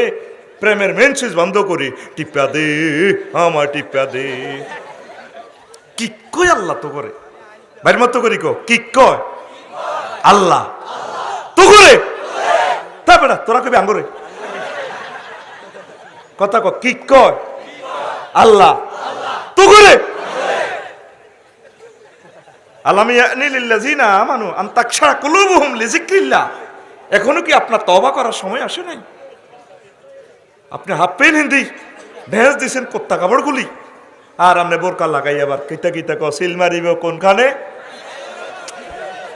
প্রেমের মেন সুইচ বন্ধ করি, টিপ্পা দে আমার টিপ্পা দে। কি কয় আল্লাহ তো করে বাইর মতো করি কো, কি কয় আল্লাহ তো করে, তারপর বেটা তোরা কবি আঙ্গুরে কথা ক কি কয় আল্লাহ তো করে আলামিয়ানিলিল্লাযিনা আমানু আন তাকশা কুলুবুহুম লিযিকরিল্লাহ। এখনো কি আপনার তওবা করার সময় আসে নাই? আপনি হাফ পেন হিন্দি ভেজ দিছেন কোত্তা কাপড়গুলি, আর আপনি বোরকা লাগাই আবার কিতা কিতা ক সিল মারিব কোনখানে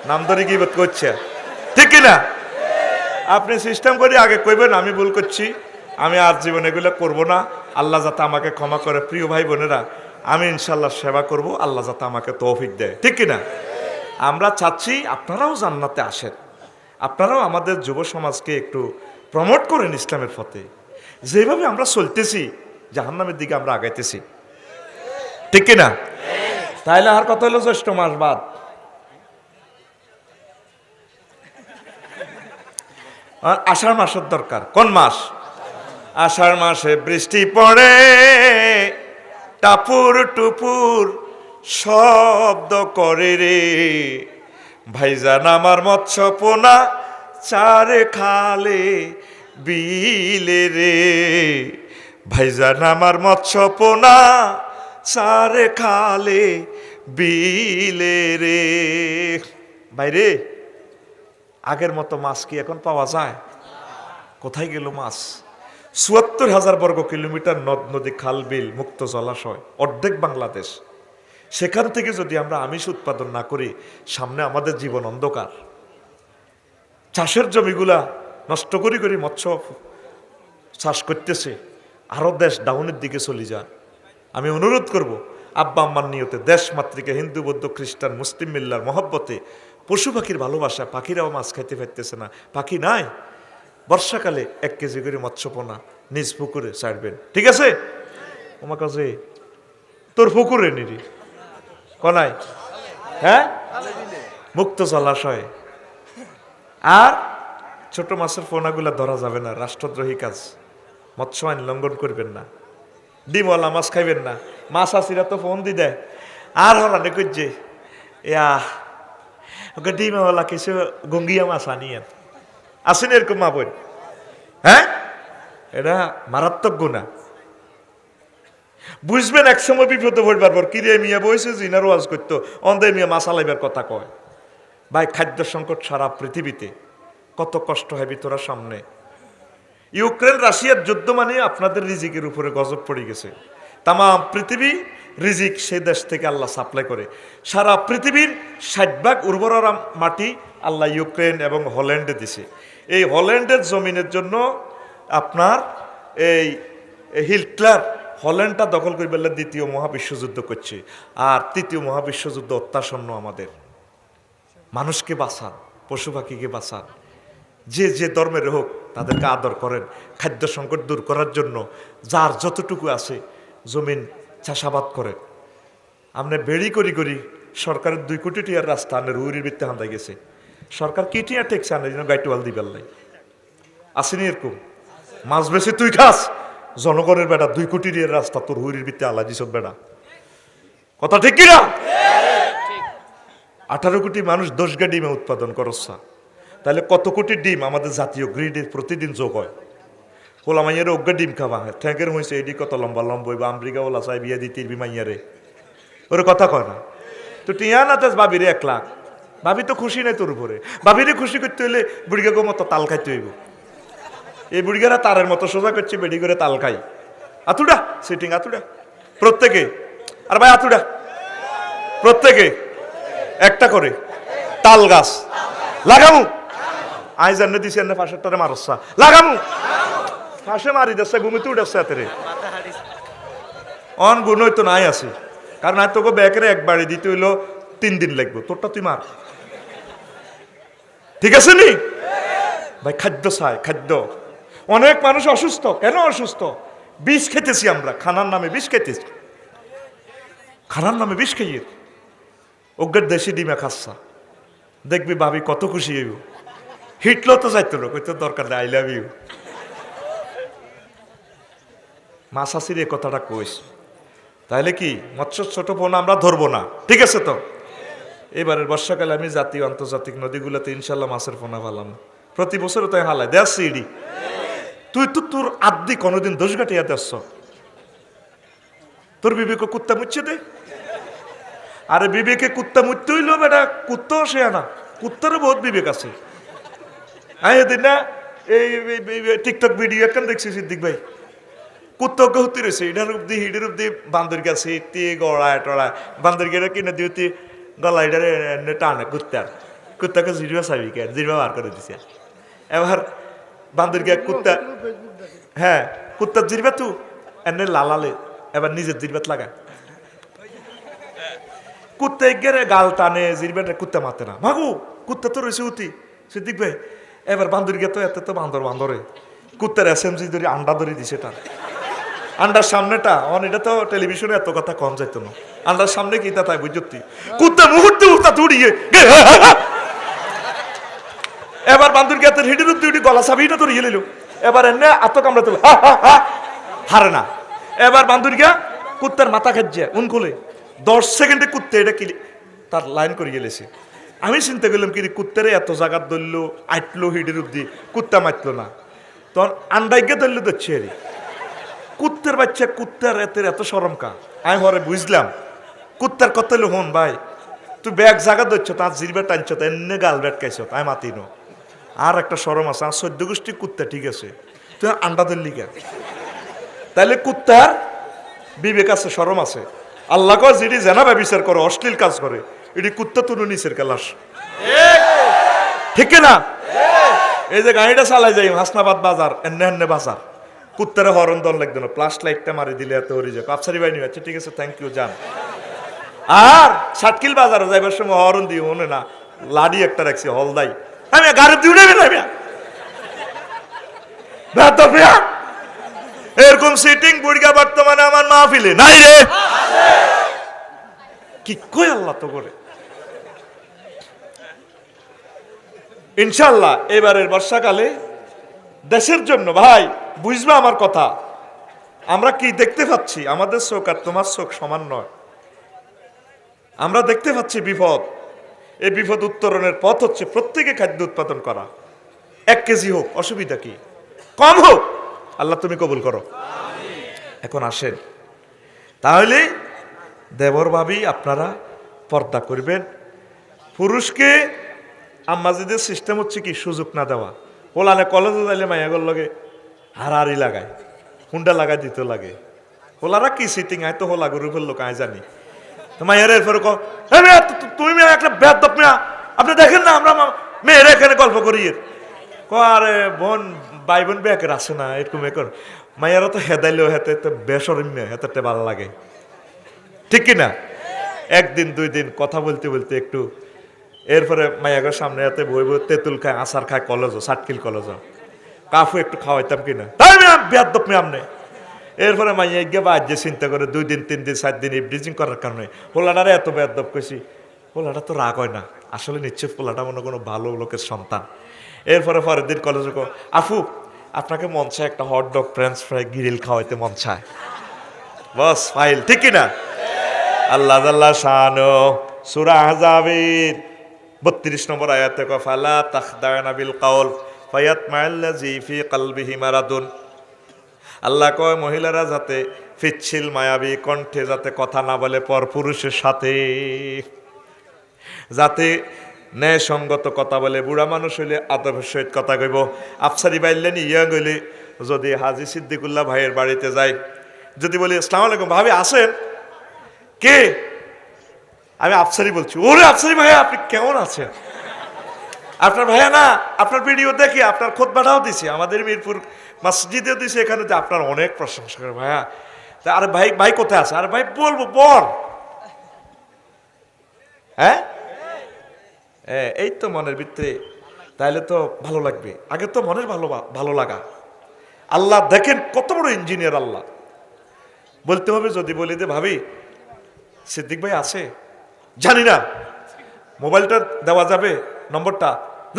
নাম ধরে গিবত করছে, ঠিক কিনা? আপনি সিস্টেম করে আগে কইবেন আমি ভুল করছি, আমি আর জীবনে এগুলো করবো না, আল্লাহ যাতে আমাকে ক্ষমা করে। প্রিয় ভাই বোনেরা, আমি ইনশাল্লাহ সেবা করব, আল্লাহ যাতে আমাকে তৌফিক দেয়, ঠিক কিনা? আমরা চাচ্ছি আপনারাও জান্নাতে আসেন, আপনারাও আমাদের যুব সমাজকে একটু প্রমোট করেন ইসলামের পথে। যেভাবে আমরা চলতেছি জাহান্নামের দিকে আমরা আগাইতেছি, ঠিক কিনা? তাইলে আর কথা হলো জ্যৈষ্ঠ মাস বাদ, আর আষাঢ় মাসের দরকার। কোন মাস? আষাঢ় মাসে বৃষ্টি পড়ে টাপুর টুপুর শব্দ করে রে, ভাইজান আমার মৎস্য পোনা চারে খালে বিলে রে, ভাইজান আমার মৎস্য পোনা চারে খালে বিলে রে। ভাইরে, আগের মতো মাছ কি এখন পাওয়া যায়? কোথায় গেল মাছ? ৭৪,০০০ বর্গ কিলোমিটার নদ নদী খাল বিল মুক্ত জলাশয়, অর্ধেক বাংলাদেশ। সেখান থেকে যদি আমরা আমিষ উৎপাদন না করি, সামনে আমাদের জীবন অন্ধকার। চাষের জমিগুলা নষ্ট করি করি মৎস্য চাষ করতেছে, আরো দেশ ডাউনের দিকে চলে যায়। আমি অনুরোধ করব, আব্বা আম্মার নিয়তে, দেশ মাতৃকা, হিন্দু বৌদ্ধ খ্রিস্টান মুসলিম মিল্লার মহব্বতে, পশু পাখির ভালোবাসা, পাখিরাও মাছ খাইতে পারতেছে না, পাখি নাই, বর্ষাকালে 1 কেজি করে মৎস্যপোনা নিজ পুকুরে ছাড়বেন, ঠিক আছে? আমার কাছে তোর পুকুরে নিরি কনাই, হ্যাঁ, মুক্ত জলাশয়। আর ছোট মাছের পোনাগুলা ধরা যাবে না, রাষ্ট্রদ্রোহী কাজ। মৎস্য আইন লঙ্ঘন করবেন না, ডিমওয়ালা মাছ খাইবেন না। মাছ আসিরা তো ফোন দি দেয় আর হলানে করছে, ইয়া ওকে ডিমওয়ালা কিছু গঙ্গিয়া মাছ আনিয়েন, আসেন এরকম মা বোন, হ্যাঁ? এটা মারাত্মক গুনাহ। বুঝবেন এক সময় বিপদে পড়বার পর, কিরে মিয়া বইছে জিনার ওয়াজ করতো, অন্ধে মিয়া মাছ আলাইবার কথা কয়। ভাই, খাদ্য সংকট সারা পৃথিবীতে, কত কষ্ট হয় ভিতরা সামনে। ইউক্রেন রাশিয়ার যুদ্ধ মানে আপনাদের রিজিকের উপরে গজব পড়ে গেছে। তাম পৃথিবী রিজিক সে দেশ থেকে আল্লাহ সাপ্লাই করে। সারা পৃথিবীর 60% উর্বর মাটি আল্লাহ ইউক্রেন এবং হল্যান্ডে দিছে। এই হল্যান্ডের জমিনের জন্য আপনার এই হিটলার হল্যান্ডটা দখল করে বললে 2য় মহাবিশ্বযুদ্ধ করছে। আর 3য় মহাবিশ্বযুদ্ধ অত্যাসন্ন। আমাদের মানুষকে বাঁচান, পশু পাখিকে বাঁচান, যে যে ধর্মের হোক তাদেরকে আদর করেন। খাদ্য সংকট দূর করার জন্য যার যতটুকু আছে জমিন চাষাবাদ করেন। আমরা বেড়ি করি করি সরকারের 2 কোটি টিয়ার রাস্তা আনে রুইরির ভিত্তে হাঁদাই গেছে। সরকার কি টিয়া টেকছে আনে যেন গাইটওয়াল দিবার লাই আসেনি এরকম। মাছ বেশি তুই খাস, জনগণের বেটা 2 কোটি টিয়ার রাস্তা তোর হুইরির ভিত্তে আলা দিস বেটা, কথা ঠিক কিনা? 18 কোটি মানুষ 10 গা ডিমে উৎপাদন করছা, তাহলে কত কোটি ডিম আমাদের জাতীয় গ্রিডে প্রতিদিন যোগ হয়। কোলা মাইয়ারে অজ্ঞা ডিম খাবা, ঠ্যাঙ্কের হয়েছে এটি কত লম্বা লম্বা হইবা, আমেরিকা ওলা চাই বিয়া দিতে মাইয়ারে, ওরে কথা কয় না তো। টিয়া না তেজ ভাবিরে 1 লাখ, ভাবি তো খুশি নাই তোর উপরে। ভাবিরে খুশি করতে হইলে বুড়িগাকে মতো তাল খাইতে হইব। এই বুড়িগারা তারের মতো সোজা করছে, বেডি করে তাল খাই। আতুডা সিটিং আতুডা প্রত্যেকে, আর ভাই আতুডা প্রত্যেকে একটা করে তাল গাছ লাগামু। আই জানে দিছি এনে পাশের টারে মারসা লাগামু, ফাঁসে মারি দিচ্ছে, ঘুমিতে উঠেছে এতে অন গুণ হইতো নাই আছে। কারণ আর তোকে ব্যাকেরে একবারে দিতে হইলো 3 দিন লাগবে, তোরটা তুই মার, ঠিক আছে নি ভাই? খাদ্য চাই, খাদ্য। অনেক মানুষ অসুস্থ, কেন অসুস্থ? বিষ খেতেছি আমরা, খানার নামে বিষ খেতেছি, খানার নামে বিষ খাইয়ে অজ্ঞের দেশি ডিমে খাচ্ছা, দেখবি ভাবি কত খুশি হইব। হিটলো তো যাইতো লোক, ওই তো দরকার নেই, আই লাভ ইউ। মাসাসির এই কথাটা কইস, তাহলে কি মৎস্য ছোট পোনা আমরা ধরবো না, ঠিক আছে তো? এবারের বর্ষাকালে আমি জাতীয় আন্তর্জাতিক নদীগুলোতে ইনশাল্লাহ মাছের পোনা পালাম। প্রতি বছর তাই হালায় দেশ ইডি তুই তো তোর আদ্দি কোনোদিন দোষ গাটিয়া দেখছ তোর বিবেকে কুত্তা মুচ্ছে দে আরে বিবেকে কুত্তা মুচ্ছে হইল বেটা কুত্তাও সে আনা কুত্তারও বহুত বিবেক আছে আমি এদিন না এই টিকটক ভিডিও একখান দেখছি সিদ্দিক ভাই কুত্তা হতে রয়েছে এটার অব্দি হিডের অব্দি বান্দর গেছে তে গড়ায় টড়ায় বান্দর গেলে কিনে দিতে গলা এটারে টানে কুত্তাকে জিরবা চাবি কে জিরবা বার করে দিছে এবার বান্দর গিয়া কুত্তা হ্যাঁ কুত্তার জিরবা তু এনে লালালে এবার নিজের জিরবাত লাগা কুত্তা গেলে গাল টানে জিরবাটা কুত্তা মারতে না ভাগু কুত্তা তো রয়েছে উতি সিদ্দিক ভাই এবার বান্দর গিয়া তো এত তো বান্দরে কুত্তার এসএমজি ধরে আন্ডা ধরে দিছে তার আন্ডার সামনেটা এটা তো টেলিভিশনে এত কথা কম যাইত না আন্ডার সামনে কি তা তাই বুঝতি কুত্তা মুহূর্তে উঠতা দৌড়িয়ে এবার বান্দর গিয়া হিডির উঠতে গলা চাবিটা তো রিয়ে লিল এবার এনে আত কামড়া তুল হারে না এবার বান্দর গিয়া কুত্তার মাথা খাচ্ছে উন খুলে 10 সেকেন্ডে কুত্তে এটা কি তার লাইন করে গেলেছে আমি চিন্তা করলাম কি কুত্তারে এত জায়গা ধরলো আইটলো হিডির উদ্দি কুত্তা মারলো না তখন আন্ডাইকে ধরলে ধরছে এরি কুত্তের বাচ্চা কুত্তার এত সরম কা আমি হরে বুঝলাম কুত্তার কত হলো হন ভাই তুই ব্যাগ জায়গা ধরছ তার জিরবে টানছ এনে গাল ব্যাট খাইছ তাই মাতি নো আর একটা সরম আছে আর 14 গোষ্ঠী কুত্তা ঠিক আছে তুই আন্ডা ধরলি কে তাহলে কুত্তার বিবেক আছে সরম আছে আল্লাহ কয় যেটি জেনাবা বিচার করে অশ্লীল কাজ করে এটি কুত্তা তুলো নিচের কালাস ঠিক না এই যে গাড়িটা চালাই যাই হাসনাবাদ বাজার এনে বাজার কুত্তারে হরন দল লাগতো না প্লাস লাইটটা মারি দিলে এত হরি যাক আফসারি বাহিনী আচ্ছা ঠিক আছে থ্যাংক ইউ যান আর সাতকিল বাজারে যাইবার সময় হরন দিয়ে মনে না লাডি একটা রাখছি হলদাই আমি গাড়ি দিয়ে উঠে গেলাম এরকম সিটিং বুড়িয়া বর্তমানে আমার মাহফিলে নাই রে কি কই আল্লাহ তো করে ইনশাআল্লাহ এবারের বর্ষাকালে দেশের জন্য ভাই বুঝবা আমার কথা আমরা কি দেখতে পাচ্ছি আমাদের চোখ আর তোমার চোখ সমান নয় আমরা দেখতে পাচ্ছি বিপদ এই বিপদ উত্তরণের পথ হচ্ছে প্রত্যেকে খাদ্য উৎপাদন করা 1 কেজি হোক অসুবিধা কি কম হোক আল্লাহ তুমি কবুল করো এখন আসেন তাহলে দেবর ভাবি আপনারা পর্দা করবেন পুরুষকে আম্মাজিদের সিস্টেম হচ্ছে কি সুযোগ না দেওয়া ওলানে কলেজে যাইলে মাইয়াগর লগে হারাহারি লাগায় হুন্ডা লাগাই দিতে লাগে ওলারা কি সিটিং আয় তো হোলা গরু ফেললো কায় জানি তো মাইয়ারে এরপরে তুমি মেয়ে একটা বেদব মেয়া আপনি দেখেন না আমরা মেয়েরা এখানে গল্প করি আরে বোন ভাই বোন বেকের আসে না এরকম এখন মাইয়ারা তো হেদাইলেও হেতে তো বেসরম্য হেতে ভালো লাগে ঠিক কিনা একদিন 2 দিন কথা বলতে বলতে একটু এরপরে মাইয়াগর সামনে এতে বই বই তেঁতুল খায় আচার খায় কলেজ সাতকিল কলেজ কাফু একটু খাওয়াইতাম কিনা তাই বেদব মেয়ে আমনে এরপরে মাইয়া গিয়ে বা যে চিন্তা করে 2 দিন 3 দিন 7 দিন ব্রিজিং করার কারণে পোলাটারে এত বেদব কইছি পোলাটা তো রাগ হয় না আসলে নিশ্চয় পোলাটা মনে কোনো ভালো লোকের সন্তান এরপরে পরের দিন কলেজে আফু আপনাকে মন চায় একটা hot dog French fry grill খাওয়াইতে মন চায় বস ফাইল ঠিক কিনা আল্লাহ আল্লাহ শানো সূরা আহজাবের 32 নম্বর আয়াতে কয় ফালা তাখদানা বিল কাউল ফায়াতমাল্লাযী ফি কলবিহি মারাদুন আল্লাহ কয় মহিলারা যাতে পিচ্ছিল মায়াবী কণ্ঠে যাতে কথা না বলে পর পুরুষের সাথে যাতে ন্যায়সঙ্গত কথা বলে বুড়া মানুষ হইলে আদবের সহিত কথা কইব আফসারি বাইলেন ইয়া গইলে যদি হাজী সিদ্দিকুল্লাহ ভাইয়ের বাড়িতে যাই যদি বলি আসসালামু আলাইকুম ভাবি আসেন কে আমি আফসারি বলছি ওরে আফসারি ভাইয়া আপনি কেমন আছেন আপনার ভাইয়া না আপনার ভিডিও দেখি আপনার খুতবাটাও দিছি আমাদের মিরপুর মসজিদেও দিছি এখানে যে আপনার অনেক প্রশংসা করে ভাইয়া তা আরে ভাই কোথায় আছে আরে ভাই বলবো বল হ্যাঁ এই তো মনের ভিতরে তাইলে তো ভালো লাগবে আগে তো মনের ভালো লাগা আল্লাহ দেখেন কত বড় ইঞ্জিনিয়ার আল্লাহ বলতে হবে যদি বলি যে ভাবি সিদ্দিক ভাই আছে জানি না মোবাইলটা দেওয়া যাবে নম্বরটা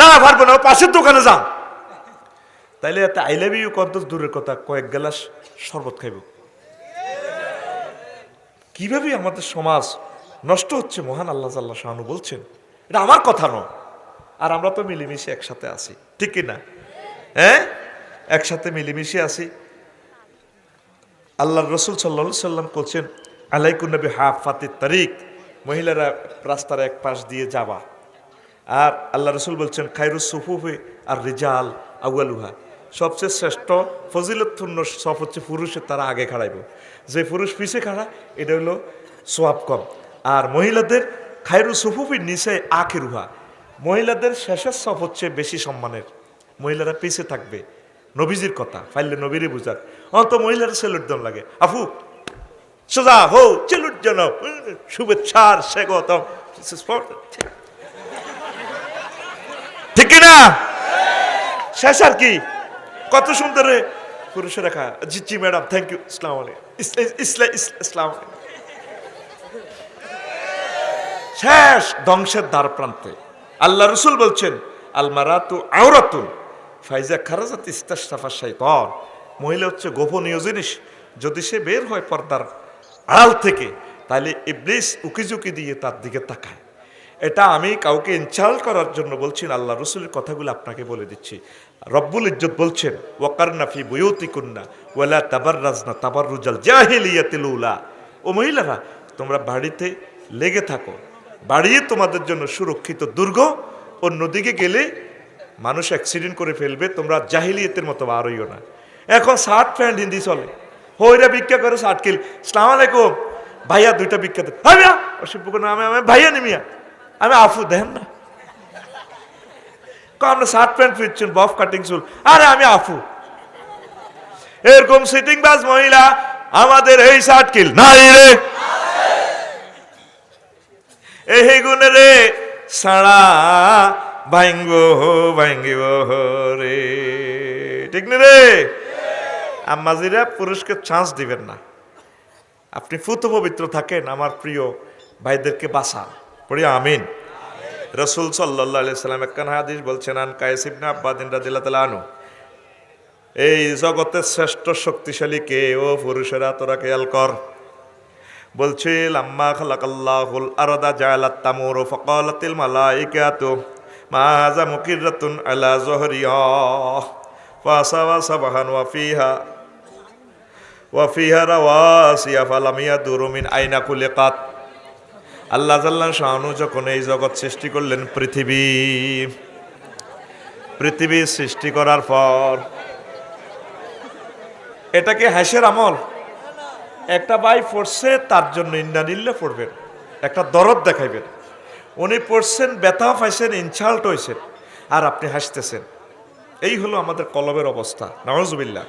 না পারবো না পাশের দোকানে যান তাইলে এত আই লাভ ইউ কত দূরের কথা কয়েক গ্লাস শরবত খাইব কিভাবে আমাদের সমাজ নষ্ট হচ্ছে মহান আল্লাহ জাল্লা শানু বলছেন এটা আমার কথা নয় আর আমরা তো মিলেমিশে একসাথে আছি, ঠিক কি না? হ্যাঁ, একসাথে মিলেমিশে আছি। আল্লাহ রসুল সাল্লা সাল্লাম বলছেন আলাইকুন নবী হাফাতির তারিক, মহিলারা রাস্তার এক পাশ দিয়ে যাবা। আর আল্লাহ রসুল বলছেন খায়রুস সুফুফে আর রিজাল আউয়ালুহা, সবচেয়ে শ্রেষ্ঠ ফজিলতপূর্ণ সব হচ্ছে পুরুষের, তারা আগে খাড়াইব। যে পুরুষ পিছে খাড়া এটা হলো সোয়াব কম। আর মহিলাদের খায়রুস সুফুফির নিচে আখেরুহা, মহিলাদের শেষের সব হচ্ছে বেশি সম্মানের, মহিলারা পিছে থাকবে। নবীজির কথা ফাইলে নবীরে বুঝার, অন্ত মহিলারা সেলুট দম লাগে, আফু সোজা হো চেলুট জন শুভেচ্ছার স্বাগতম, ঠিক না? শেষ আর কি, কত সুন্দর পুরুষের রেখা, জি জি ম্যাডাম থ্যাংক ইউ, ইসলাম ইসলাম। শেষ ধ্বংসের দ্বার প্রান্তে। আল্লাহ রসুল বলছেন আলমারাতু আওরাতুন ফাইজা খারাজাত ইস্তাশরাফা শাইতান, মহিলা হচ্ছে গোপনীয় জিনিস, যদি সে বের হয় পর্দার আড়াল থেকে তাহলে ইবলিস উকিঝুঁকি দিয়ে তার দিকে তাকায়। এটা আমি কাউকে ইনসাল্ট করার জন্য বলছি না, আল্লাহ রসুলের কথাগুলো আপনাকে বলে দিচ্ছি। রব্বুল ইজ্জত বলছেন ওয়াকারনা ফি বুয়ুতিকুন্না ওয়ালা তাবাররাজনা তাবাররুজাল জাহিলিয়াতিল উলা, ও মহিলারা তোমরা বাড়িতে লেগে থাকো, বাড়ি তোমাদের জন্য সুরক্ষিত দুর্গ, অন্যদিকে গেলে মানুষ অ্যাক্সিডেন্ট করে ফেলবে, তোমরা জাহিলিয়াতের মতো বার হইও না। এখন শার্ট প্যান্ট হিন্দি চলে, হইরা ভিক্ষা করে শার্ট কিল, আসসালামু আলাইকুম ভাইয়া দুইটা ভিক্ষা দেন, ভাইয়া অসভ্য করে আমি ভাইয়া নিমিয়া আমি আফু দেন না, আমরা শার্ট প্যান্ট ফিরছেন বফ কাটিং চুল, আরে আমি আফু। এরকম সিটিং বাস মহিলা আমাদের এই শার্ট কিল নাই রে, এই গুণে রে সাড়া ভাঙ্গিব রে, ঠিক না রে? আম্মাজিরা পুরুষকে চান্স দিবেন না। আপনি ফুত পবিত্র থাকেন, আমার প্রিয় ভাইদেরকে বাঁচান, পড়ি আমিন। রসুল সাল্লাল্লাহু আলাইহি সাল্লাম একখান হাদিস বলছেন আন কায়েস ইবনে আব্বাদিন রাদিয়াল্লাহু তাআলা আনহু, এই জগতের শ্রেষ্ঠ শক্তিশালী কে? ও পুরুষেরা তোরা খেয়াল কর। বলছে লাম্মা খালাকাল্লাহুল আরদা জাআলাত তামুরু ফাকালাতিল মালাইকাতু মা হাযা মুকিররাতুন আলা যহরিহা ফাসাওয়া সাবহান ওয়া ফিহা রাওয়াসিয়া ফালাম ইয়াদুরু মিন আইনা খুলিকাত। আল্লাহ জাল্লাহ শাআনু যখন এই জগৎ সৃষ্টি করলেন, পৃথিবী সৃষ্টি করার পর, এটাকে হাসের আমল। একটা ভাই পড়ছে তার জন্য ইন্নালিল্লাহ পড়বেন, একটা দরদ দেখাইবেন। উনি পড়ছেন, ব্যথা পাইছেন, ইনসাল্ট হয়েছেন, আর আপনি হাসতেছেন। এই হলো আমাদের কলবের অবস্থা। নাউজুবিল্লাহ।